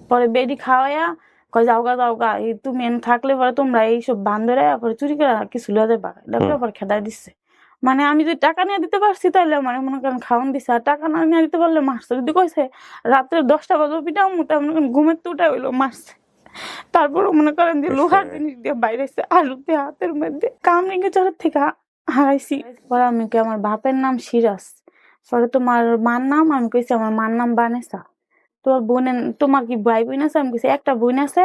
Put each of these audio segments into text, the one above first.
পরে বেডি খাওয়াইয়া কয় যাওগা এই তুমি এনে থাকলে পরে তোমরা এইসব বান্ধরে পরে চুরি করে কিছু লয়ে যাবা, এটা পরে খেদাই দিচ্ছে। মানে আমি যদি টাকা নিয়ে দিতে পারছি তাহলে মানে মনে করেন খাওয়ান দিছে, আর টাকা না নিয়ে দিতে পারলে মারছে। যদি কইছে রাত্রে 10টা বাজে পিটাও মোটা মনে করেন ঘুমের তো উঠা হইলো মারছে। তারপরে মনে করেন যে লোহার জিনিস দিয়ে বাইরে আলুতে হাতের মধ্যে কামড়ে চোখের থেকে হারাইছি। পরে আমি কি আমার বাপের নাম সিরাজ, পরে তোমার মার নাম, আমি কইছি আমার মার নাম বানেসা। তোমার বোনের তোমার কি ভাই বোন আছে? আমি কইছি একটা বোন আছে।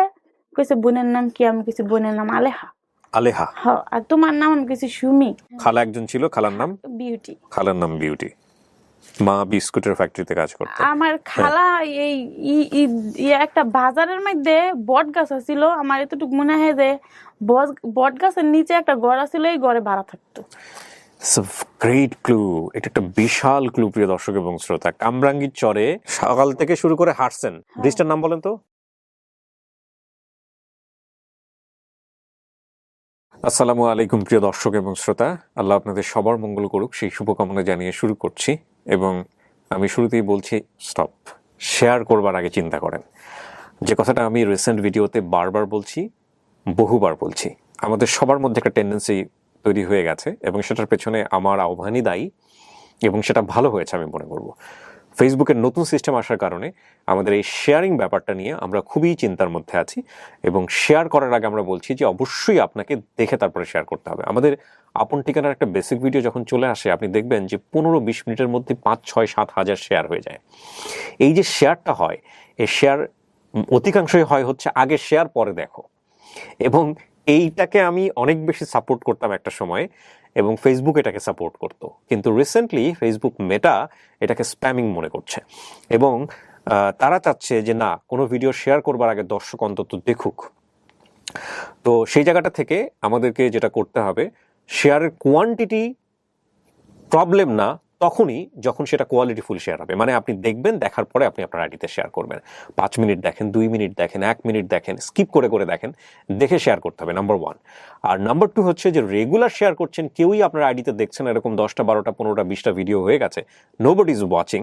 কইছে বোনের নাম কি? আমি কইছি বোনের নাম আলেহা। আলেহা? হ্যাঁ। আর তোমার নাম? আমি কইছি সুমি। খালা একজন ছিল, খালার নাম বিউটি। খালার নাম বিউটি। মা বিস্কুটের ফ্যাক্টরিতে কাজ করতেন। আমার খালা এই একটা বাজারের মধ্যে বট গাছ ছিল, আমার এতটুকু মনে হয় যে বট গাছের নিচে একটা ঘর ছিল, এই ঘরে ভাড়া থাকতো। গ্রেট ক্লু, এটা একটা বিশাল ক্লু প্রিয় দর্শক এবং শ্রোতা। কামরাঙ্গীর চরে সকাল থেকে শুরু করে হাঁটছেন। ব্রিজটার নাম বলেন তো? আসসালামু আলাইকুম প্রিয় দর্শক এবং শ্রোতা, আল্লাহ আপনাদের সবার মঙ্গল করুক সেই শুভকামনা জানিয়ে শুরু করছি। এবং আমি শুরুতেই বলছি, স্টপ। শেয়ার করবার আগে চিন্তা করেন। যে কথাটা আমি রিসেন্ট ভিডিওতে বারবার বলছি, বহুবার বলছি, আমাদের সবার মধ্যে একটা টেন্ডেন্সি তৈরি হয়ে গেছে এবং সেটার পেছনে আমার আহ্বানই দায়ী, এবং সেটা ভালো হয়েছে আমি মনে করব। ফেসবুকের নতুন সিস্টেম আসার কারণে আমাদের এই শেয়ারিং ব্যাপারটা নিয়ে আমরা খুবই চিন্তার মধ্যে আছি। এবং শেয়ার করার আগে আমরা বলছি যে অবশ্যই আপনাকে দেখে তারপরে শেয়ার করতে হবে। আমাদের আপন ঠিকানার একটা বেসিক ভিডিও যখন চলে আসে, আপনি দেখবেন যে 15-20 মিনিটের মধ্যে 5, 6, 7 হাজার শেয়ার হয়ে যায়। এই যে শেয়ারটা হয়, এই শেয়ার অধিকাংশই হয় হচ্ছে আগে শেয়ার পরে দেখো। এবং এইটাকে আমি অনেক বেশি সাপোর্ট করতাম একটা সময়, এবং ফেসবুক এটাকে সাপোর্ট করতো। কিন্তু রিসেন্টলি ফেসবুক মেটা এটাকে স্প্যামিং মনে করছে, এবং তারা চাচ্ছে যে না, কোনো ভিডিও শেয়ার করবার আগে দর্শক অন্তত দেখুক। তো সেই জায়গাটা থেকে আমাদেরকে যেটা করতে হবে, শেয়ারের কোয়ান্টিটি প্রবলেম না তখনই যখন সেটা কোয়ালিটিফুল শেয়ার হবে। মানে আপনি দেখবেন, দেখার পরে আপনি আপনার আইডিতে শেয়ার করবেন। 5 মিনিট দেখেন, 2 মিনিট দেখেন, 1 মিনিট দেখেন, স্কিপ করে করে দেখেন, দেখে শেয়ার করতে হবে, নাম্বার 1। আর নাম্বার 2 হচ্ছে যে রেগুলার শেয়ার করছেন, কেউই আপনার আইডিতে দেখছেন এরকম 10টা 12টা 15টা 20টা ভিডিও হয়ে গেছে, নোবডি ইজ ওয়াচিং,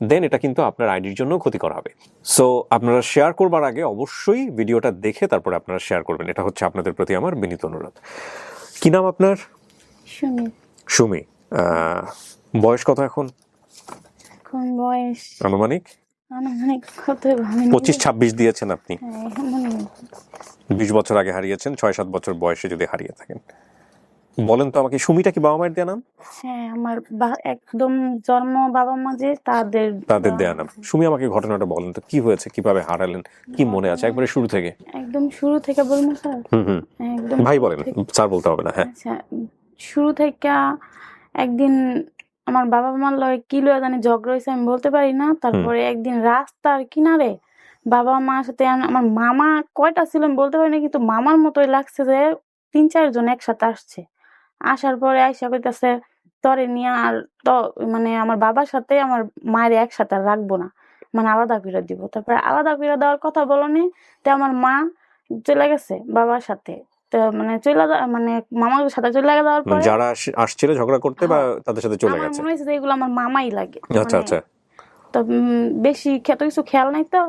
দেন এটা কিন্তু আপনার আইডির জন্য ক্ষতিকর হবে। সো আপনারা শেয়ার করবার আগে অবশ্যই ভিডিওটা দেখে তারপরে আপনারা শেয়ার করবেন। এটা হচ্ছে আপনাদের প্রতি আমার বিনীত অনুরোধ। কি নাম আপনার? সুমি। সুমি। বয়স কত এখন? এখন বয়স আনুমানিক কত? 25-26 দিয়েছেন আপনি। 20 বছর আগে হারিয়েছেন, 6-7 বছর বয়সে যদি হারিয়ে থাকেন। বলেন তো আমাকে, সুমিটা কি বাবা মায়ের দেয়া নাম? হ্যাঁ, আমার একদম জন্ম বাবা মা যে তাদের দেয়া নাম। সুমি, আমাকে ঘটনাটা বলেন তো, কি হয়েছে, কিভাবে হারালেন, কি মনে আছে, একবারে শুরু থেকে। একদম শুরু থেকে বলবো স্যার? একদম ভাই বলেন, স্যার বলতে হবে না। হ্যাঁ, আচ্ছা, শুরু থেকে একদিন আমার বাবা মার লগে কি লয়ে জানি ঝগড়া হয়েছে, আমি বলতে পারি না। তারপরে একদিন রাস্তার কিনারে বাবা মার সাথে আমার মামা কয়টা ছিল আমি বলতে পারি না, কিন্তু মামার মতোই লাগছে যে 3-4 জন একসাথে আসছে। আসার পরে আইসা কইতাছে তরে নিয়ে আর তো মানে আমার বাবার সাথে আমার মায়ের একসাথে আর রাখবো না, মানে আলাদা করে দিব। তারপরে আলাদা করে দেওয়ার কথা বলনি, তো আমার মা চলে গেছে বাবার সাথে। তো মানে মানে মামার সাথে চলে যাওয়ার পরে যারা আসছিল ঝগড়া করতে বা তাদের সাথে চলে গেছে, মনে হয়েছে যে এগুলো আমার মামাই লাগে। আচ্ছা আচ্ছা। তো বেশি কিছু খেয়াল নাই তো।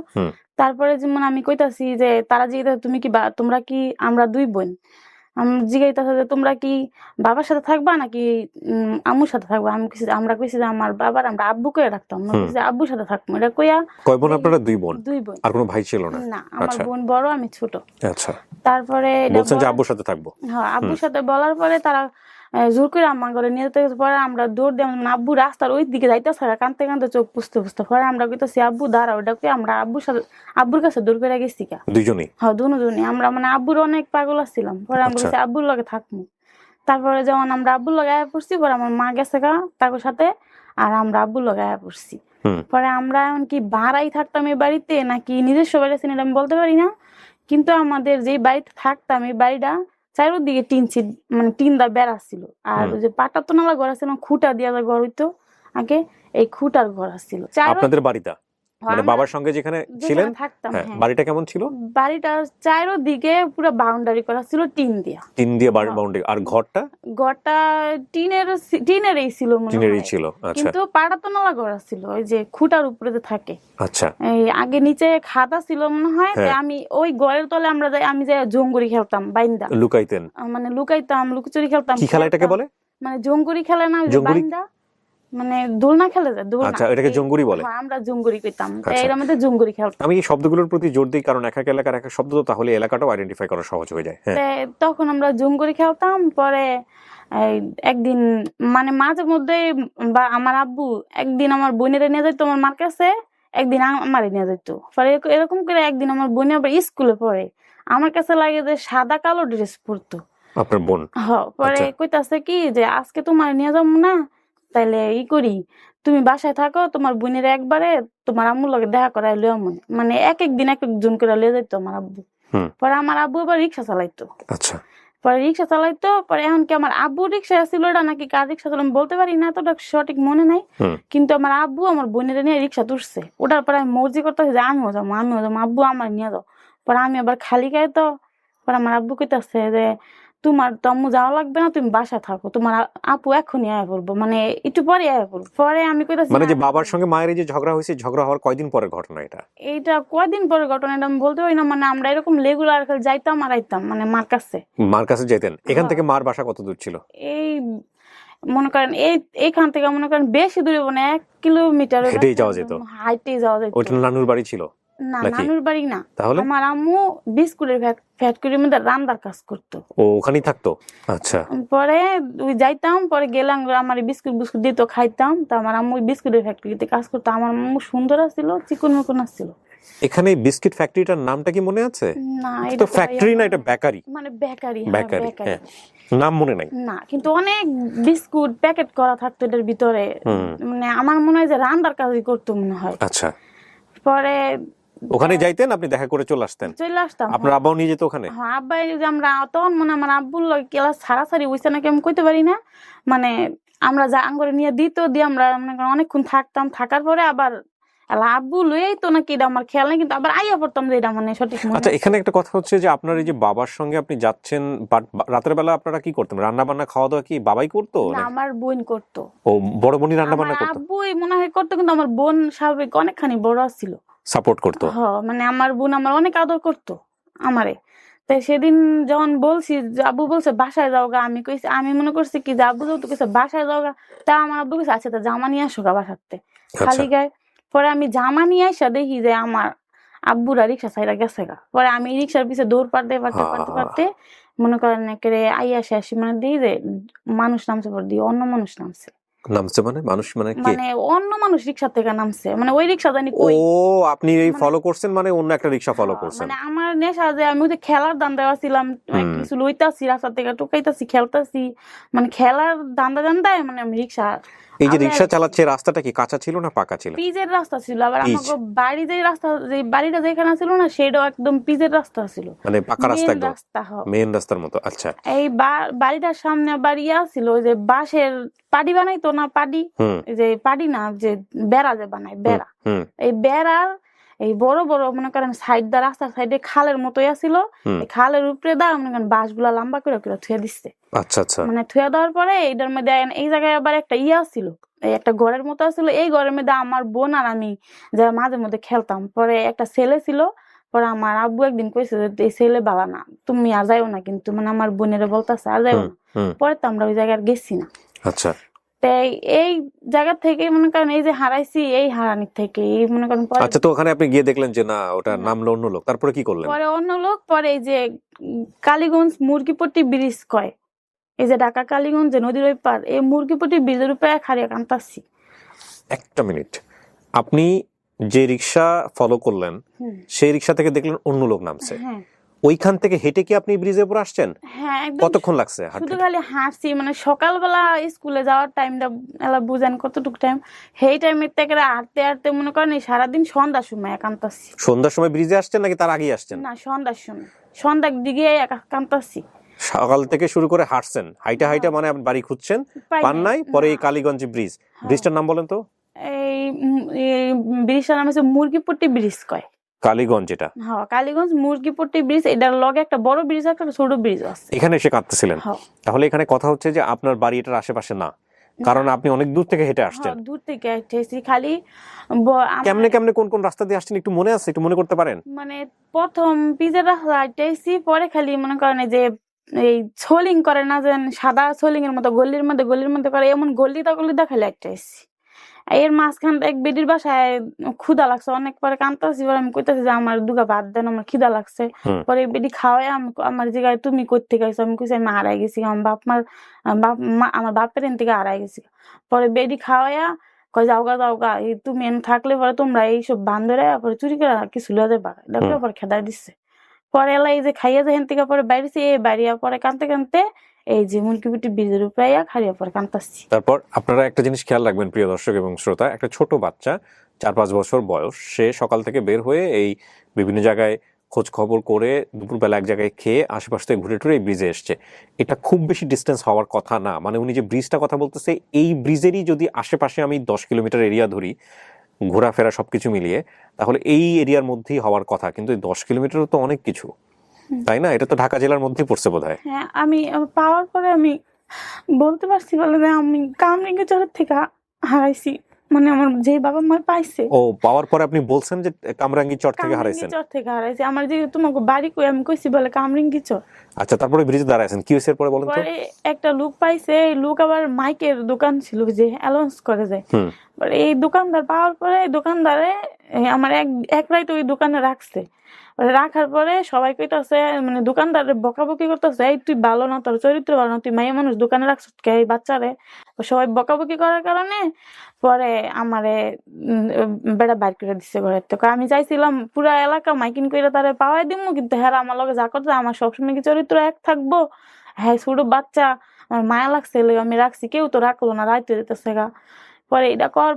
তারপরে যেমন আমি কইতাছি যে তারা জিজ্ঞাসা তুমি কি তোমরা কি, আমরা 2 বোন, জিজ্ঞাসা যে তোমরা কি বাবার সাথে থাকবা নাকি আম্মুর সাথে থাকবা? আমরা কইছি যে আমার বাবার আমরা আব্বুকে রাখতাম, আব্বুর সাথে থাকবো। এটা কইয়া কয় বোন আপনারা? 2 বোন। 2 বোন। আর কোনো ভাই ছিল না? না, আমার বোন বড়, আমি ছোট। আচ্ছা। তারপরে বলছেন যে আব্বুর সাথে থাকবো? হ্যাঁ, আব্বুর সাথে বলার পরে তারা জোর করে আমার ঘরে নিয়ে যেতে পরে আমরা দৌড় দিয়ে আব্বু রাস্তার ওই দিকে যাইতেছে, কাঁদতে কাঁদতে চোখ পুষতে পুষতে। পরে আমরা কইতেছি আব্বু দাঁড়াও, ওটা কই আমরা আব্বুর কাছে দৌড় করে গেছি। দুজনেই? হ্যাঁ, দুজনই। আমরা মানে আব্বুর অনেক পাগল ছিলাম। পরে আমরা কইছি আব্বুর লগে থাকবো। তারপরে যখন আমরা আব্বুর লগে আয়া পড়ছি, পরে আমার মা গেছে তার সাথে, আর আমরা আব্বুর লগে আয়া পড়ছি। পরে আমরা এমনকি ভাড়াই থাকতাম এই বাড়িতে নাকি নিজস্ব বাড়ি আছে আমি বলতে পারি না, কিন্তু আমাদের যেই বাড়িতে থাকতাম এই বাড়িটা চারিদিকে মানে টিন দা বেড়া ছিল। আর ওই যে পাটাতো নালা ঘর আছে না, খুঁটা দিয়া ঘর হইতো আগে, এই খুঁটার ঘর ছিল আপনাদের বাড়িটা। মানে আমরা বাবার সঙ্গে যেখানে যেখানে ছিলেন? থাকতাম, হ্যাঁ, হ্যাঁ। বাড়িটা কেমন ছিল? বাড়িটা চারোদিকে পুরো বাউন্ডারি করা ছিল টিন দিয়া। টিন দিয়ে হ্যাঁ। বাউন্ডারি, আর ঘরটা ঘরটা টিনেরই ছিল মনে টিনেরই হয়, ছিল। আচ্ছা কিন্তু পাটাতনওয়ালা ঘর ছিল, ওই যে খুঁটার উপরে যে থাকে। আচ্ছা, এই আগে নিচে খাতা ছিল মনে হয়, তো হ্যাঁ। আমি ওই ঘরের তলে আমি যাই জঙ্গরি খেলতাম বাইন্দা, লুকাইতেন? মানে লুকাইতাম, লুকোচুরি খেলতাম। কি খেলা এটাকে বলে? মানে জঙ্গরি খেলে না, ওই যে জঙ্গরি? বাইন্দা, মানে দোলনা খেলে যায়, দোলনা। আচ্ছা, এটাকে জঙ্গরি বলে? হ্যাঁ, আমরা জঙ্গরি কইতাম, আচ্ছা। এর মধ্যে জঙ্গরি খেলতাম। আমি এই শব্দগুলোর প্রতি জোর দিই কারণ এক এক এলাকার এক এক শব্দ, তো তাহলে এলাকাটাও আইডেন্টিফাই করা সহজ হয়ে যায়। হ্যাঁ, তখন আমরা জঙ্গরি খেলতাম। পরে এই একদিন মানে মাঝে মধ্যে বা আমার আব্বু একদিন আমার বোনেরে নিয়ে যেত আমার মার কাছে, একদিন আমারে নিয়ে যেত। পরে এরকম করে একদিন আমার বোনে আবার স্কুলে পড়ে, আমার কাছে লাগে যে সাদা কালো ড্রেস পরতো আপনার বোন? পরে আচ্ছা। কইতাছে কি যে আজকে তোমার নিয়ে যাবো না, তাইলে করি, তুমি বাসায় থাকো, তোমার বোনের একবারে তোমার আম্মুর লগে দেখা করাই লিও। মানে এক একদিন এক একজন করে লিয়ে যাইতো আমার আব্বু। পরে আমার আব্বু আবার রিক্সা চালাইতো। আচ্ছা। পরে রিক্সা চালাইতো, পরে এখন কি আমার আব্বু রিক্সা ছিল এটা নাকি কার রিক্সা ছিল আমি বলতে পারি না, এতটা সঠিক মনে নাই। কিন্তু আমার আব্বু আমার বোনের নিয়ে রিক্সা তুলছে। ওটার পরে আমি মর্জি করতেছি যে আমিও যাবো, আব্বু আমার নিয়ে যাও। পরে আমি আবার খালি গায়ে, তো পরে আমার আব্বু কইতাছে যে তোমার তো আম্মু যাওয়া লাগবে না, তুমি বাসায় থাকো, তোমার আপু এখনই আয়া পড়বো, মানে একটু পরে আয়া পড়বো। পরে আমি কইতাছি মানে যে বাবার সঙ্গে মায়ের যে ঝগড়া হয়েছে, ঝগড়া হওয়ার কয়দিন পরের ঘটনা এটা? এইটা কয়দিন পরে ঘটনা এটা আমি বলতে পারি না। মানে আমরা এরকম রেগুলার যাইতাম আর আইতাম, মানে মার কাছে। মার কাছে যেতেন? এখান থেকে মার বাসা কত দূর ছিল? এই মনে করেন এইখান থেকে মনে করেন বেশি দূরে, মানে 1 কিলোমিটার হেঁটেই যাওয়া যেত? হাইটেই যাওয়া যেত। ওইটা নানুর বাড়ি ছিল না, নাকি? নানুর বাড়ি না। তাহলে আমার আম্মু বিস্কুটের ফ্যাক্টরির মধ্যে রান্নার কাজ করতো। ও ওখানেই থাকতো? আচ্ছা। পরে ওই যাইতাম, পরে গেলাম, আমার বিস্কুট দিত, খাইতাম। তো আমার আম্মু বিস্কুটের ফ্যাক্টরিতে কাজ করতো। আমার আম্মু সুন্দর ছিল, চিকন মকন ছিল। এখানে বিস্কিট ফ্যাক্টরিটার নামটা কি মনে আছে? না, এটা তো ফ্যাক্টরি না, এটা বেকারি। মানে বেকারি, বেকারি, হ্যাঁ, নাম মনে নাই না, কিন্তু অনেক বিস্কুট প্যাকেট করা থাকতো এটার ভিতরে। মানে আমার মনে হয় যে রান্নার কাজই করতো মনে হয়। আচ্ছা। পরে ওখানে যাইতেন, আপনি দেখা করে চলে আসতেন? চলে আসতাম। আপনার আব্বাও নিয়ে যেত ওখানে? হ্যাঁ, আব্বাই যে আমরা তখন মনে আমার আব্বুর লগে ক্লাস ছাড়াছাড়ি হইছে নাকি আমি কইতে পারি না। মানে আমরা যা আঙ্গরে নিয়ে দিত, দিয়ে আমরা মনে করেন অনেকক্ষণ থাকতাম। থাকার পরে আবার আব্বু লইয়াই তো নাকি, এটা আমার খেয়াল নেই, কিন্তু আবার আইয়া পড়তাম যে এটা মানে সঠিক মনে। আচ্ছা, এখানে একটা কথা হচ্ছে যে আপনার এই যে বাবার সঙ্গে আপনি যাচ্ছেন, রাতের বেলা আপনারা কি করতেন? রান্না বান্না খাওয়া দাওয়া কি বাবাই করতো? না, আমার বোন করতো। ও, বড় বোনই রান্না বান্না করতো? আব্বুই মনে হয় করতো, কিন্তু আমার বোন স্বাভাবিক অনেকখানি বড় ছিল, সাপোর্ট করতো। মানে আমার বোন আমার অনেক আদর করতো আমারে। তাই সেদিন যখন বলছি যে আব্বু বলছে বাসায় যাও গা, আমি কইছি, আমি মনে করছি কি যে আব্বু যেহেতু কইছে বাসায় যাও গা, তা আমার আব্বু কইছে আচ্ছা তা জামা নিয়ে আসো গা বাসাতে, খালি গায়ে। পরে আমি জামা নিয়ে আসা দেখি যে আমার আব্বুরা রিক্সা ছাইরা গেছে গা। পরে আমি রিক্সার পিছে দৌড় পাড়তে পারতে মনে করেন একেবারে আইয়া শেষ, মানে দিই যে মানুষ নামছে, পর দিয়ে অন্য মানুষ নামছে। নামছে মানে? মানুষ মানে কি? মানে অন্য মানুষ রিক্সা থেকে নামছে, মানে ওই রিক্সা জানি ও, আপনি এই ফলো করছেন, মানে অন্য একটা রিক্সা ফলো করছেন? মানে আমার নেশা যে আমি ওই খেলার দান্দায় ছিলাম, কিছু লইতাছি রাস্তা থেকে, টুকাইতাছি, খেলতাছি, মানে খেলার দান্দায় মানে আমি রিক্সা। এই যে রিক্সা চালাচ্ছে, রাস্তাটা কি কাঁচা ছিল না পাকা ছিল? পিচের রাস্তা ছিল। আবার আমাকে বাড়ি যে রাস্তা, যে বাড়িটা যেখানে ছিল না, সেটাও একদম পিচের রাস্তা ছিল, মানে পাকা রাস্তা, একদম রাস্তা, মেইন রাস্তার মতো। আচ্ছা। এই বাড়িটার সামনে আবার ছিল ওই যে বাঁশের পাটি বানাইতো না, পাটি, যে পাটি না, যে বেড়া যে বানায়, বেড়া। এই বেড়ার এই বড় বড় মনে করেন সাইড দা, রাস্তার সাইডে খালের মতোই আছিল, খালের উপরে দা মনে করেন বাঁশ গুলা লম্বা করে থুয়া দিচ্ছে। আচ্ছা আচ্ছা। মানে থুয়া দেওয়ার পরে এটার মধ্যে এই জায়গায় আবার একটা ছিল, এই একটা ঘরের মতো ছিল। এই ঘরের মধ্যে আমার বোন আর আমি যা মাঝে মধ্যে খেলতাম। পরে একটা ছেলে ছিল। পরে আমার আব্বু একদিন কইছে যে এই ছেলে বাবা না, তুমি আর যাইও না, কিন্তু মানে আমার বোনেরা বলতেছে আর যাইও না। পরে তো আমরা ওই জায়গায় গেছি না। আচ্ছা। তাই এই জায়গা থেকে মনে করেন এই যে হারাইছি, এই হারানির থেকে এই মনে করেন। আচ্ছা, তো ওখানে আপনি গিয়ে দেখলেন যে না, ওটা নামলো অন্য লোক, তারপরে কি করলেন? পরে অন্য লোক, পরে এই যে কালীগঞ্জ মুরগিপট্টি ব্রিজ কয়, এই যে ঢাকা কালীগঞ্জ যে নদীর ওই পার, এই মুরগিপট্টি ব্রিজের উপরে হারিয়ে কান্তাছি। একটা মিনিট, আপনি যে রিক্সা ফলো করলেন সেই রিক্সা থেকে দেখলেন অন্য লোক নামছে, ওইখান থেকে হেঁটে কি আপনি ব্রিজের উপর আসছেন? হ্যাঁ, কতক্ষণ লাগছে? শুধু খালি হাঁটছি, মানে সকালবেলা স্কুলে যাওয়ার টাইমটা এলা বুঝেন কতটুকু টাইম, সেই টাইমের থেকে হাঁটতে হাঁটতে মনে করেন সারাদিন সন্ধ্যার সময় একান্তাছি। সন্ধ্যার সময় ব্রিজে আসছেন নাকি তার আগে আসছেন? না, সন্ধ্যার সময়, সন্ধ্যার দিকে একান্তাছি। সকাল থেকে শুরু করে হাঁটছেন, হাইটা মানে আপনি বাড়ি খুঁজছেন, পান নাই, পরে এই কালীগঞ্জ ব্রিজটার নাম বলেন তো? এই ব্রিজটার নাম হচ্ছে মুরগিপট্টি ব্রিজ কয়। কালীগঞ্জ এটা? হ্যাঁ, কালীগঞ্জ মুরগিপট্টি ব্রিজ, এটার লগে একটা বড় ব্রিজ একটা ছোট ব্রিজ আছে। এখানে এসে কাঁদতেছিলেন? হ্যাঁ। তাহলে এখানে কথা হচ্ছে যে আপনার বাড়ি এটার আশেপাশে না, কারণ আপনি অনেক দূর থেকে হেঁটে আসছেন। দূর থেকে আসছি খালি। কেমনে কেমনে কোন কোন রাস্তা দিয়ে আসছেন একটু মনে আছে, একটু মনে করতে পারেন? মানে প্রথম পিজের রাস্তা আসছি, পরে খালি মনে করেন যে এই সোলিং করে না, যেন সাদা সোলিং এর মতো গলির মধ্যে করে, এমন গলিটা খালি একটা আসছি। এর মাঝখান এক বেডির বাসায় ক্ষুধা লাগছে অনেক, পরে কাঁদতেছি, পরে আমি কইতেছি যে আমার দুগা ভাত দেন, আমার খিদা লাগছে। পরে বেডি খাওয়াই আমার জায়গায় তুমি করতে গেছো, আমি কইছি আমি হারাই গেছি, আমার বাপের এন থেকে হারাই গেছি। পরে বেডি খাওয়াইয়া কয় যাওগা তুমি এনে থাকলে পরে তোমরা এইসব বান্ধরে পরে চুরি করে কিছু লয়ে যাবা, দেখো পরে খেদাই দিচ্ছে। পরে এলা এই যে খাইয়া যায় হেন থেকে পরে বাইরেছি, এই বাড়িয়া পরে কানতে এই যে মুরগিপুটি বীজের উপরে খাইয়া পরে কান্তাচ্ছি। তারপর আপনারা একটা জিনিস খেয়াল রাখবেন প্রিয় দর্শক এবং শ্রোতা, একটা ছোট বাচ্চা 4-5 বছর বয়স, সে সকাল থেকে বের হয়ে এই বিভিন্ন জায়গায় খোঁজ খবর করে দুপুরবেলা এক জায়গায় খেয়ে আশেপাশ থেকে ঘুরে টুরে এই ব্রিজে এসছে। এটা খুব বেশি ডিস্টেন্স হওয়ার কথা না, মানে উনি যে ব্রিজটা কথা বলতেছে এই ব্রিজেরই যদি আশেপাশে আমি 10 কিলোমিটার এরিয়া ধরি ঘোরাফেরা সবকিছু মিলিয়ে, তাহলে এই এরিয়ার মধ্যেই হওয়ার কথা, কিন্তু 10 কিলোমিটারও তো অনেক কিছু, তাই না? এটা তো ঢাকা জেলার মধ্যেই পড়ছে বোধহয়। হ্যাঁ, আমি পাওয়ার পরে আমি বলতে পারছি বলে যে আমি কামরিঙ্গা চরের থেকে হারাইছি, মানে আমার যে বাবা মা পাইছে। ও, পাওয়ার পরে আপনি বলছেন যে কামরাঙ্গি চর থেকে হারাইছেন? চর থেকে হারাইছি, আমার যে তোমাকে বাড়ি কই আমি কইছি বলে কামরিঙ্গি চর। আচ্ছা, তারপরে ব্রিজে দাঁড়াইছেন, কি হয়েছে পরে বলেন তো? পরে একটা লোক পাইছে, এই লোক আবার মাইকের দোকান ছিল যে অ্যালাউন্স করে যায়। পরে এই দোকানদার পাওয়ার পরে দোকানদারে আমার এক রাত ওই দোকানে রাখছে। রাখার পরে সবাই কইতাছে, মানে দোকানদারে বকাবকি করতেছে, এই তুই ভালো না, তোর চরিত্র ভালো না, তুই মাইয়া মানুষ দোকানে রাখছ কে এই বাচ্চারে। সবাই বকাবকি করার কারণে পরে আমারে বেড়া বাইর করে দিচ্ছে ঘরের থেকে। আমি চাইছিলাম পুরা এলাকা মাইকিং করে তারে পাওয়াই দিব, কিন্তু হ্যাঁ আমার লগে যা করতে আমার সবসময় কি চরিত্র এক থাকবো? হ্যাঁ, ছোট বাচ্চা, আমার মায়া লাগছে, আমি রাখছি, কেউ তো রাখলো না, রাইতে দিতেছে গা। পরে এটা করার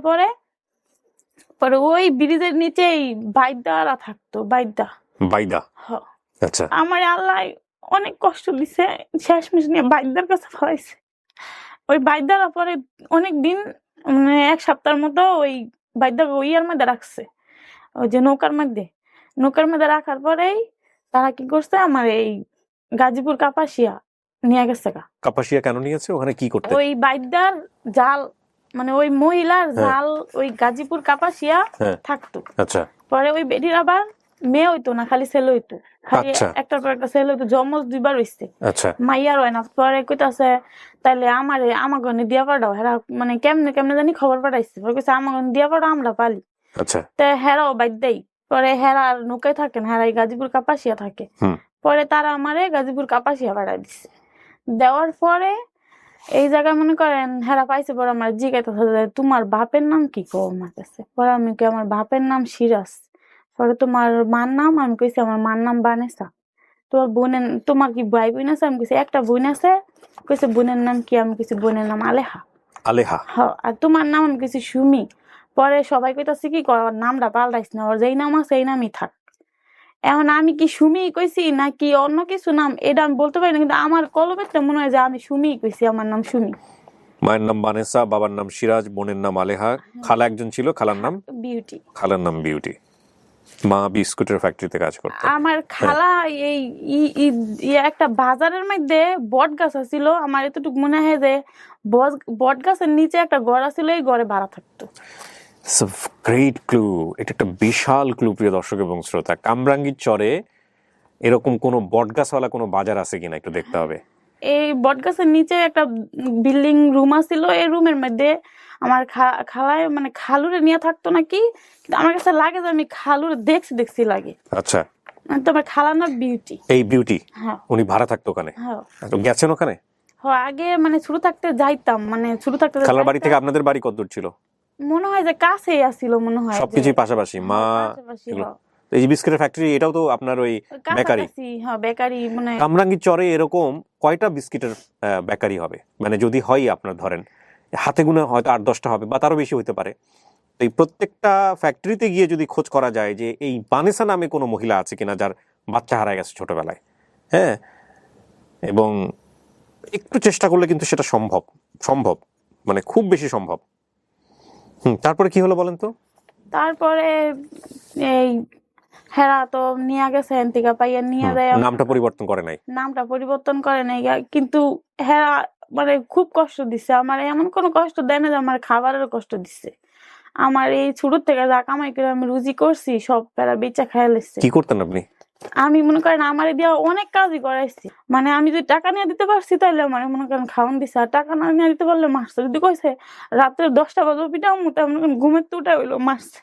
পরে ওই ব্রিজের নিচেই বাইদারা থাকতো, বাইদা। আচ্ছা, আমার আল্লাহ অনেক কষ্ট দিছে, শেষমেশ নিয়ে বাইদার কাছে ফলাইছে। ওই বাইদারা পরে অনেক দিন, মানে এক সপ্তাহের মতো ওই বাইদা ইয়ার মধ্যে রাখছে, ওই যে নৌকার মধ্যে রাখার পরেই তারা কি করছে, আমার এই গাজীপুর কাপাসিয়া নিয়ে গেছে। কাপাসিয়া কেন নিয়েছে? ওখানে কি করতে? ওই বাইদার জাল, মানে ওই মহিলার জাল ওই গাজীপুর কাপাসিয়া থাকতো। আচ্ছা, পরে ওই বেডির আবার মেয়ে হইতো না, খালি ছেলে হইতো, খালি একটার পর একটা ছেলে হইতো, জমজ 2বার হইছে। আচ্ছা, মাইয়ার হয় না। পরে কইতাছে তাইলে আমাগনে দিয়া পাঠাও, হেরা মানে কেমনে জানি খবর পাঠাইছে, পরে কইছে আমাগনে দিয়া পাঠাও, আমরা পালি। আচ্ছা, তে হেরাও বাইদ দেই। পরে হেরা আর নৌকায় থাকে না, হেরা গাজীপুর কাপাসিয়া থাকে। পরে তারা আমারে গাজীপুর কাপাসিয়া পাঠাই দিচ্ছে। দেওয়ার পরে এই জায়গায় মনে করেন হেরা পাইছে, পরে আমার জিজ্ঞাসা তোমার বাপের নাম কি কো আমার কাছে। পরে আমি কি আমার বাপের নাম সিরাজ। পরে তোমার মার নাম? আমি কইছি আমার মার নাম বানেসা। তোমার কি ভাই বোন আছে? আমি কইছি একটা বোন আছে। কইছে বোনের নাম কি? আমি কইছি বোনের নাম আলেহা। হ্যাঁ, আর তোমার নাম? আমি কইছি সুমি। পরে সবাই কইতাছে কি আমার নামটা পাল্টাইছ না, ওর যেই নাম আছে এই নামই থাক। এখন আমি কি সুমি কইছি নাকি অন্য কিছু নাম এটা আমি বলতে পারি না, কিন্তু আমার কলমেতে মনে হয় যে আমি সুমি কইছি, আমার নাম সুমি। মায়ের নাম বানেসা, বাবার নাম সিরাজ, বোনের নাম আলেহা, খালা একজন ছিল, খালার নাম বিউটি। খালার নাম বিউটি। মা বিস্কুটের ফ্যাক্টরিতে কাজ করতো। আমার খালা এই একটা বাজারের মধ্যে বট গাছ ছিল, আমার এতটুকু মনে হয় যে বট গাছের নিচে একটা ঘর ছিল, এই ঘরে ভাড়া থাকতো। গ্রেট ক্লু, এটা একটা বিশাল ক্লু প্রিয় দর্শক এবং শ্রোতা। কামরাঙ্গীর চরে এরকম কোনো বটগাছওয়ালা কোনো বাজার আছে কিনা একটু দেখতে হবে। এই বটগাছের নিচে একটা বিল্ডিং রুম আছিল, এই রুমের মধ্যে আমার খালায় মানে খালুরে নিয়ে থাকতো নাকি, কিন্তু আমার কাছে লাগে যে আমি খালুরে দেখছি লাগে। আচ্ছা, তোমার খালার নাম বিউটি। এই বিউটি? হ্যাঁ, উনি ভাড়া থাকতো ওখানে? হ্যাঁ। গেছেন ওখানে? হ্যাঁ, আগে মানে ছোট থাকতে যাইতাম, মানে ছোট থাকতে। খালার বাড়ি থেকে আপনাদের বাড়ি কত দূর ছিল? মনে হয় যে কাছেই আসছিল, মনে হয় সবকিছুই পাশাপাশি। মা এই যে বিস্কুটের ফ্যাক্টরি, এটাও তো আপনার ওই বেকারি? হ্যাঁ, বেকারি। মানে কামরাঙ্গীর চরে এরকম কয়টা বিস্কিটের বেকারি হবে? মানে যদি হয় আপনার ধরেন হাতে গুনে হয়তো 8-10টা হবে বা তারও বেশি হতে পারে। এই প্রত্যেকটা ফ্যাক্টরিতে গিয়ে যদি খোঁজ করা যায় যে এই বানেসা নামে কোনো মহিলা আছে কিনা যার বাচ্চা হারায় গেছে ছোটবেলায়, হ্যাঁ, এবং একটু চেষ্টা করলে কিন্তু সেটা সম্ভব, মানে খুব বেশি সম্ভব। তারপরে কি হলো বলেন তো? তারপরে এই হেরা তো নিয়ে গেছে এনতিকা পাইয়া নিয়ে যায়। নামটা পরিবর্তন করে নাই? নামটা পরিবর্তন করে নাই কিন্তু হেরা মানে খুব কষ্ট দিচ্ছে আমার। এমন কোনো কষ্ট দেয় না যে আমার খাবারের কষ্ট দিচ্ছে। আমার এই ছোট থেকে যা কামাই করে আমি রুজি করছি সব প্যারা বেচা খাইয়া লেছে। কি করতেন আপনি? আমি মনে করেন আমার দিয়া অনেক কাজই করাইছি। মানে আমি যদি টাকা নিয়ে দিতে পারছি তাহলে মানে মনে করেন খাওয়ান দিছে। আর টাকা না নিয়ে দিতে পারলে মারছে। যদি কইছে রাত্রে 10টা বাজে পিটাও মুতে মনে করেন ঘুমের তো উঠা হইলো মারছে।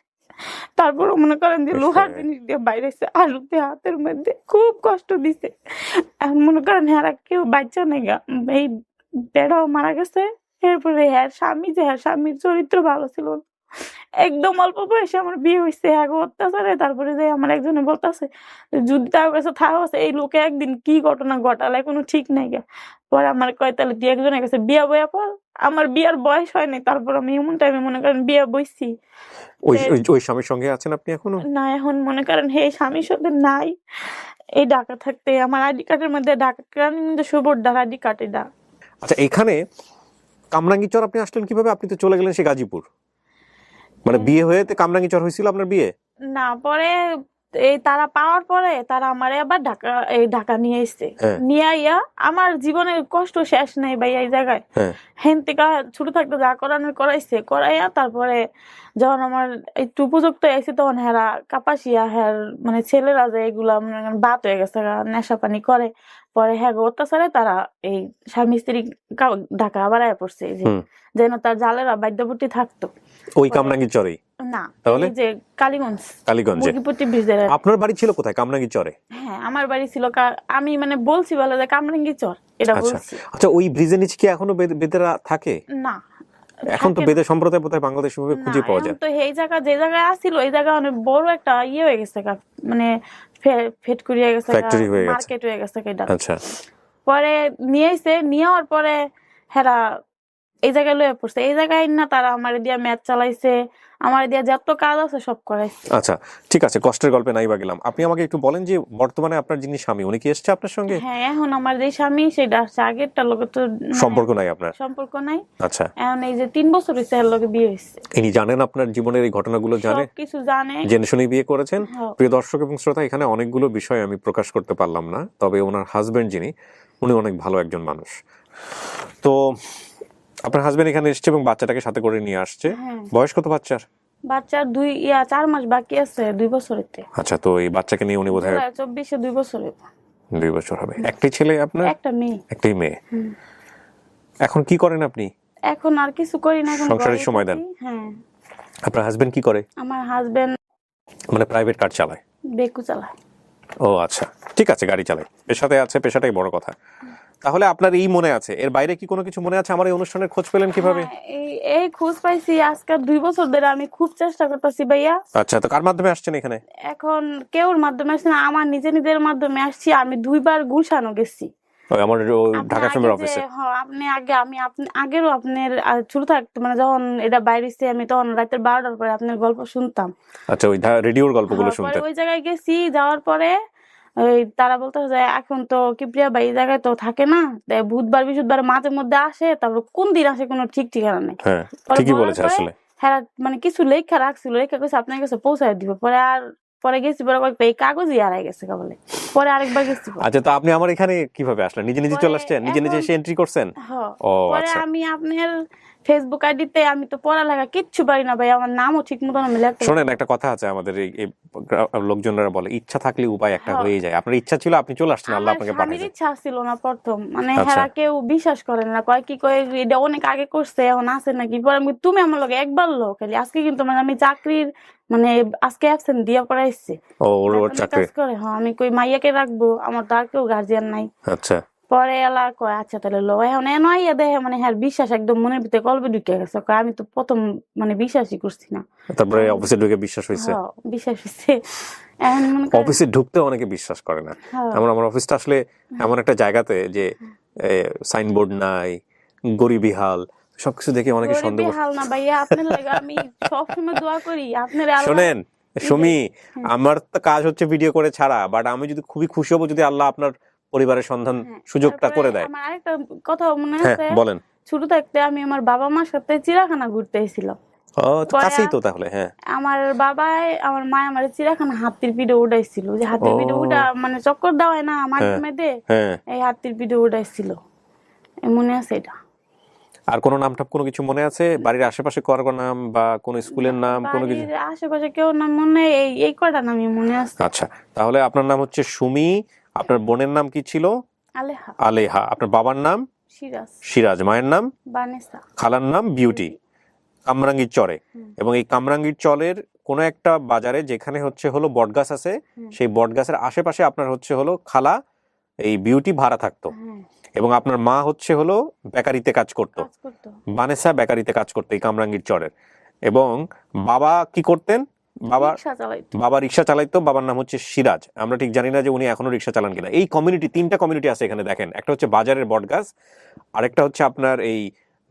তারপরে মনে করেন যে লোহার জিনিস দিয়ে বাইরে আলুতে হাতের মধ্যে খুব কষ্ট দিছে। এখন মনে করেন হ্যাঁ কেউ বাচ্চা নেই গা, এই বেড়াও মারা গেছে। এরপরে হ্যাঁ স্বামী যে হ্যাঁ স্বামীর চরিত্র ভালো ছিল না। একদম অল্প বয়সে আমার বিয়ে হয়েছে আগে অত্যাচারে। তারপরে যে আমার একজনে বলতেছে যদি তার কাছে থাকা আছে এই লোকে একদিন কি ঘটনা ঘটালে কোনো ঠিক নাই গা। পরে আমার কয় তাহলে তুই একজনের কাছে বিয়া বইয়া পর। আমার বিয়ার বয়স হয় নাই, তারপর আমি এমন টাইমে মনে করেন বিয়া বইছি। ওই স্বামীর সঙ্গে আছেন আপনি এখনো? না, এখন মনে করেন হে স্বামীর সাথে নাই। এই ঢাকা থাকতে আমার আইডি কার্ডের মধ্যে ঢাকা সুবর্দার আইডি কার্ড এটা। আচ্ছা, এখানে কামরাঙ্গীরচর আপনি আসলেন কিভাবে? আপনি তো চলে গেলেন সে গাজীপুর। মানে বিয়ে হয়ে কামরাঙ্গীরচর হয়েছিল আপনার বিয়ে? না, পরে এই তারা পাওয়ার পরে তারা আমারে আবার ঢাকা নিয়ে এসছে। নিয়ে আইয়া আমার জীবনের কষ্ট শেষ নাই ভাই এই জায়গায়। হেন থেকে ছোট থাকতে যা করানোর করাইছে করাইয়া তারপরে যখন আমার একটু উপযুক্ত আইছে তখন হেরা কাপাসিয়া হ্যার মানে ছেলেরা যে এগুলা বাত হয়ে গেছে নেশা পানি করে। পরে হ্যাঁ অত্যাচারে তারা এই স্বামী স্ত্রী ঢাকা আবার আয়া পড়ছে যেন তার জালেরা বাদ্যবর্তী থাকতো ওই কামরাঙ্গীরচরেই। না, তাহলে যে কালীগঞ্জে মুরগিপট্টি ব্রিজের। আপনার বাড়ি ছিল কোথায়? কামরাঙ্গীরচরে? হ্যাঁ, আমার বাড়ি ছিল আমি মানে বলছি বলে যে কামরাঙ্গীরচর এটা বলছি। আচ্ছা, ওই ব্রিজের নিচে কি এখনো বেদেরা থাকে? না, এখন তো বেদে সম্প্রদায় বোধহয় বাংলাদেশে খুঁজে পাওয়া যায়। তো এই জায়গা যে জায়গায় আসছিল ওই জায়গা অনেক বড় একটা ইয়ে হয়ে গেছে মানে ফ্যাক্টরি হয়ে গেছে, মার্কেট হয়ে গেছে এটা। আচ্ছা, পরে নিয়ে আসার পরে হেরা এই জায়গায় লয়ে পড়ছে। এই জায়গায় না তারা আমার দিয়া ম্যাচ চালাইছে, আমার দিয়া যত কাজ আছে সব করাইছে। আচ্ছা, ঠিক আছে, কষ্টের গল্পে নাই বা গেলাম। আপনি আমাকে একটু বলেন যে বর্তমানে আপনার যিনি স্বামী উনি কি এসছে আপনার সঙ্গে? হ্যাঁ, এখন আমার যে স্বামী সেটা আসছে। আগেরটার লোকের তো সম্পর্ক নাই আপনার? সম্পর্ক নাই। আচ্ছা, এখন এই যে 3 বছর হয়েছে এর লোকে বিয়ে হয়েছে। ইনি জানেন আপনার জীবনের এই ঘটনাগুলো? জানে, কিছু জানে, জেনে শুনে বিয়ে করেছেন। প্রিয় দর্শক এবং শ্রোতা, এখানে অনেকগুলো বিষয় আমি প্রকাশ করতে পারলাম না, তবে ওনার হাজবেন্ড যিনি উনি অনেক ভালো একজন মানুষ। তো আপনার হাজবেন্ড এখানে এসছে এবং বাচ্চাটাকে সাথে করে নিয়ে আসছে। বয়স কত বাচ্চার? বাচ্চার 4 মাস বাকি আছে 2 বছরেতে। আচ্ছা, তো এই বাচ্চাকে নিয়ে উনি বোধহয় 24-এ 2 বছর হবে। 2 বছর হবে। একটাই ছেলে আপনার? একটা মেয়ে। একটাই মেয়ে। এখন কি করেন আপনি? এখন আর কিছু করি না, এখন সংসারের সময় দেন? হ্যাঁ। আপনার হাজবেন্ড কি করে? আমার হাজবেন্ড মানে প্রাইভেট কার চালায়? বেকু চালায়। ও আচ্ছা, ঠিক আছে, গাড়ি চালায়, পেশাতে আছে, পেশাটাই বড় কথা। তাহলে আপনার এই মনে আছে, এর বাইরে কি কোনো কিছু মনে আছে? আমার এই অনুষ্ঠানের খোঁজ পেলেন কিভাবে? এই খোঁজ পাইছি আজকে 2 বছর ধরে। আমি খুব চেষ্টা করতেছি ভাইয়া। আচ্ছা, তো কার মাধ্যমে আসছেন এখানে? এখন কেউর মাধ্যমে আসছি না, আমার নিজের মাধ্যমে আসছি। আমি 2 বার গুলশানও গেছি আমার ঢাকা ফিল্মের অফিসে। আপনি আগে আগেরও আপনার ছোট থাকতে মানে যখন এটা বাইরেছি আমি তখন রাতের 12টার পরে আপনার গল্প শুনতাম। আচ্ছা, ওই রেডিওর গল্পগুলো শুনতেন? ওই জায়গায় গেছি, যাওয়ার পরে ওই তারা বলতে যে এখন তো কিপ্রিয়া ভাই এই জায়গায় তো থাকে না, বুধবার বৃহস্পতিবার মাঝে মধ্যে আসে, তারপর কোন দিন আসে কোনো ঠিক ঠিকানা নেই। হ্যাঁ, ঠিকই বলেছে আসলে। হ্যাঁ, মানে কিছু লেখা রাখছিল, লেখা কইছে আপনার কাছে পৌঁছায় দিব। পরে গেছি, পরে এই কাগজই হারাই গেছে বলে। পরে আরেকবার গেছি। আচ্ছা, তো আপনি আমার এখানে কিভাবে আসলেন? নিজে চলে আসছেন? নিজে এসে এন্ট্রি করছেন? ও আচ্ছা। আমি আপনার ফেসবুক আইডিতে আমি তো পড়ালেখা কিচ্ছু পারি না ভাই, আমার নামও ঠিক মতো আমি লিখতে। শোনেন, একটা কথা আছে আমাদের এই লোকজনরা বলে ইচ্ছা থাকলে উপায় একটা হয়ে যায়। আপনার ইচ্ছা ছিল, আপনি চলে আসছেন, আল্লাহ আপনাকে পাঠাইছে। আমার ইচ্ছা ছিল না প্রথম, মানে হেরা কেউ বিশ্বাস করে না, কয় কি কয় এটা অনেক আগে করছে এখন আছে নাকি। পরে আমি তুমি আমার লগে একবার লোক খালি আজকে কিন্তু মানে আমি চাকরির মানে আজকে অ্যাবসেন্ট দিয়া পড়াইছি। ও ওর চাকরি করে। হ্যাঁ, আমি কই মাইয়াকে রাখবো, আমার তো আর কেউ গার্জিয়ান নাই। আচ্ছা, পরে এলা কয় আচ্ছা তাহলে লো। এখন এন আইয়া দেখে মানে হ্যাঁ বিশ্বাস একদম মনের ভিতরে কলবে ঢুকে গেছে। আমি তো প্রথম মানে বিশ্বাসই করছি না। তারপরে অফিসে ঢুকে বিশ্বাস হয়েছে? বিশ্বাস হয়েছে। অফিসে ঢুকতে অনেকে বিশ্বাস করে না। আমার অফিসটা আসলে এমন একটা জায়গাতে যে সাইনবোর্ড নাই, গরিবি হাল, সবকিছু দেখে অনেকে সন্দেহ। হাল না ভাইয়া, আপনার লাগা আমি সবসময় দোয়া করি আপনার। শোনেন সুমি, আমার তো কাজ হচ্ছে ভিডিও করে ছাড়া, বাট আমি যদি খুবই খুশি হব যদি আল্লাহ আপনার পরিবারের সন্ধান সুযোগটা করে দেয়। আমার আরেকটা কথা মনে আছে, বলেন। ছোট থাকতে আমি আমার বাবা মার সাথে চিড়িয়াখানা ঘুরতে এসেছিলাম। তো কাছেই তো তাহলে। হ্যাঁ, আমার বাবাই আমার মা আমার চিড়াখানা হাতির পিঠে উঠাইছিল, যে হাতির পিঠে উঠা মানে চক্কর দেওয়ায় না মাঝে মাঝে, হ্যাঁ। এই হাতির পিঠে উঠাইছিল, মনে আছে এটা। আর কোনো নাম টাম কোনো কিছু মনে আছে? বাড়ির আশেপাশে কার নাম বা কোন স্কুলের নাম কোনো কিছু? বাড়ির আশেপাশে কেউ নাম মনে নেই, এই কয়টা নামই মনে আছে। আচ্ছা, তাহলে আপনার নাম হচ্ছে সুমি, আপনার বোনের নাম কি ছিল? আলেহা। আলেহা। আপনার বাবার নাম? সিরাজ। সিরাজ। মায়ের নাম? বানেসা। খালার নাম বিউটি। কামরাঙ্গীর চরে। এবং এই কামরাঙ্গীর চরের কোনো একটা বাজারে যেখানে হচ্ছে হলো বটগাছ আছে, সেই বটগাছের আশেপাশে আপনার হচ্ছে হলো খালা এই বিউটি ভাড়া থাকতো, এবং আপনার মা হচ্ছে হলো বেকারিতে কাজ করতো, বানেসা বেকারিতে কাজ করতো এই কামরাঙ্গীর চরের। এবং বাবা কি করতেন? বাবা রিক্সা চালাইতো, বাবার নাম হচ্ছে সিরাজ। আমরা ঠিক জানি না যে উনি এখনো রিক্সা চালান কিনা। এই কমিউনিটি, তিনটা কমিউনিটি আছে এখানে দেখেন, একটা হচ্ছে বাজারের বটগাছ, আরেকটা হচ্ছে আপনার এই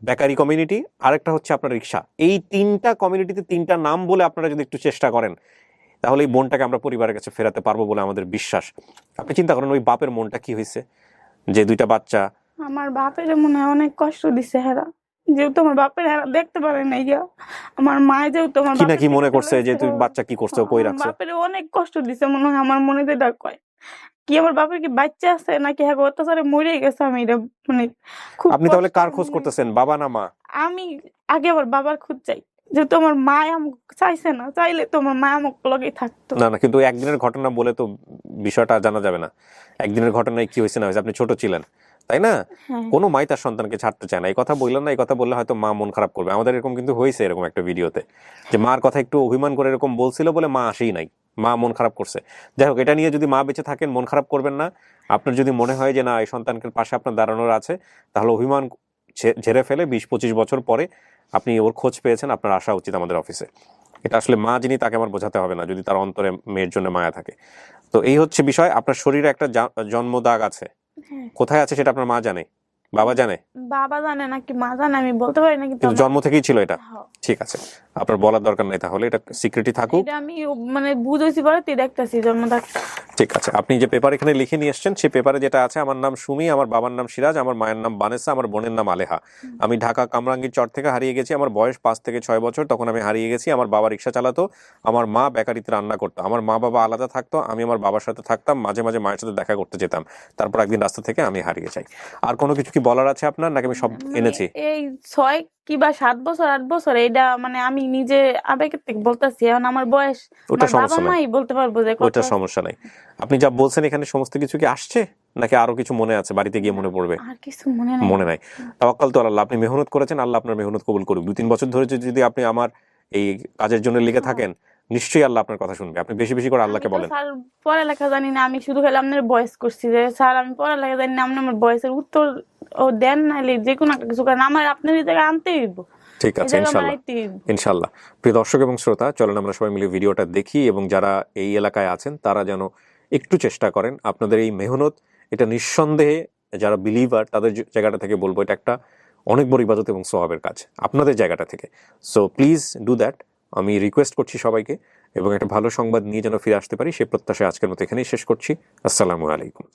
বেকারি কমিউনিটি, আরেকটা হচ্ছে আপনার রিক্সা। এই তিনটা কমিউনিটিতে তিনটা নাম বলে আপনারা যদি একটু চেষ্টা করেন, তাহলে এই বোনটাকে আমরা পরিবারের কাছে ফেরাতে পারবো বলে আমাদের বিশ্বাস। আপনি চিন্তা করেন ওই বাপের মনটা কি হয়েছে, যে দুইটা বাচ্চা। আমার বাপের মনে হয় অনেক কষ্ট দিছে হেরা, যেহেতু আমার বাপের হেরা দেখতে পারে না গিয়া, আমার মা যেহেতু আমার কি না কি মনে করছে যে তুই বাচ্চা কি করছো, কই রাখছো? বাপের অনেক কষ্ট দিছে মনে হয়, আমার মনে যেটা কয় কি আমার বাপের কি বাচ্চা আছে নাকি হ্যাঁ অত্যাচারে মরে গেছে, আমি এটা মানে খুব। আপনি তাহলে কার খোঁজ করতেছেন, বাবা না মা? আমি আগে আমার বাবার খোঁজ চাই, যেহেতু আমার মা আমাকে চাইছে না, চাইলে তো আমার মা আমাকে লগেই থাকতো। না না, কিন্তু একদিনের ঘটনা বলে তো বিষয়টা জানা যাবে না। একদিনের ঘটনায় কি হয়েছে না হয়েছে, আপনি ছোট ছিলেন তাই না? কোনো মাই তার সন্তানকে ছাড়তে চায় না। এই কথা বললেন না, এই কথা বললে হয়তো মা মন খারাপ করবে। আমাদের এরকম কিন্তু হয়েছে, এরকম একটা ভিডিওতে, যে মার কথা একটু অভিমান করে এরকম বলছিল বলে মা আসেই নাই, মা মন খারাপ করছে। যাই হোক, এটা নিয়ে যদি মা বেঁচে থাকেন মন খারাপ করবেন না। আপনার যদি মনে হয় যে না এই সন্তানকে পাশে আপনার দাঁড়ানোর আছে, তাহলে অভিমান ঝেড়ে ফেলে 20-25 বছর পরে আপনি ওর খোঁজ পেয়েছেন, আপনার আসা উচিত আমাদের অফিসে। এটা আসলে মা যিনি তাকে আমার বোঝাতে হবে না, যদি তার অন্তরে মেয়ের জন্য মায়া থাকে। তো এই হচ্ছে বিষয়। আপনার শরীরে একটা জন্ম দাগ আছে, কোথায় আছে সেটা আপনার মা জানে, বাবা জানে? বাবা জানে নাকি মা জানে আমি বলতে পারি না, কিন্তু জন্ম থেকেই ছিল এটা। ঠিক আছে, আপনার বলার দরকার নাই, তাহলে এটা সিক্রেটই থাকুক। এটা আমি মানে বুঝেছি পরে তুই দেখতেছি জন্ম থাকতে। ঠিক আছে, আপনি যে পেপার এখানে লিখে নিয়ে এসেছেন, সেই পেপারে যেটা আছে, আমার নাম সুমি, আমার বাবার নাম সিরাজ, আমার মায়ের নাম বানেসা, আমার বোনের নাম আলেহা। আমি ঢাকা কামরাঙ্গীর চর থেকে হারিয়ে গেছি, আমার বয়স 5 থেকে 6 বছর, তখন আমি হারিয়ে গেছি। আমার বাবা রিক্সা চালাতো, আমার মা বেকারিতে রান্না করতো, আমার মা বাবা আলাদা থাকতো, আমি আমার বাবার সাথে থাকতাম, মাঝে মাঝে মায়ের সাথে দেখা করতে যেতাম। তারপর একদিন রাস্তা থেকে আমি হারিয়ে যাই। আর কোনো কিছু কি বলার আছে আপনার, নাকি আমি সব এনেছি? এই 6 কিংবা 7 বছর 8 বছর এটা মানে আমি নিজে আবেগের থেকে বলতেছি, এখন আমার বয়স ওটা বাবা সমস্যা নাই, মাই বলতে পারবো যে ওটা সমস্যা নাই। আপনি যা বলছেন এখানে সমস্ত কিছু কি আসছে, নাকি আরো কিছু মনে আছে, বাড়িতে গিয়ে মনে পড়বে? আর কিছু মনে নাই। মনে নাই। তাওয়াক্কাল তো আল্লাহ, আপনি মেহনত করেছেন, আল্লাহ আপনার মেহনত কবুল করুক। 2-3 বছর ধরে যদি আপনি আমার এই কাজের জন্য লেগে থাকেন, নিশ্চয়ই আল্লাহ আপনার কথা শুনবে। আপনি বেশি বেশি করে আল্লাহকে বলেন। স্যার পড়ালেখা জানি না, আমি শুধু খালি আপনার ভয়েস করছি যে স্যার আমি পড়ালেখা জানি না, আপনি আমার ভয়েসের উত্তর ও দেন, নাইলে যে কোনো একটা কিছু করেন, আমার আপনার এই জায়গায় আনতেই হইব। ঠিক আছে, ইনশাআল্লাহ ইনশাআল্লাহ। প্রিয় দর্শক এবং শ্রোতা, চলেন আমরা সবাই মিলে ভিডিওটা দেখি, এবং যারা এই এলাকায় আছেন তারা যেন একটু চেষ্টা করেন। আপনাদের এই মেহনত, এটা নিঃসন্দেহে যারা বিলিভার তাদের জায়গাটা থেকে বলবো, এটা একটা অনেক বড় ইবাদত এবং সওয়াবের কাজ আপনাদের জায়গাটা থেকে। So please do that. আমি রিকোয়েস্ট করছি সবাইকে, এবং একটা ভালো সংবাদ নিয়ে যেন ফিরে আসতে পারি, সে প্রত্যাশায় আজকের মতো এখানেই শেষ করছি। আসসালামু আলাইকুম।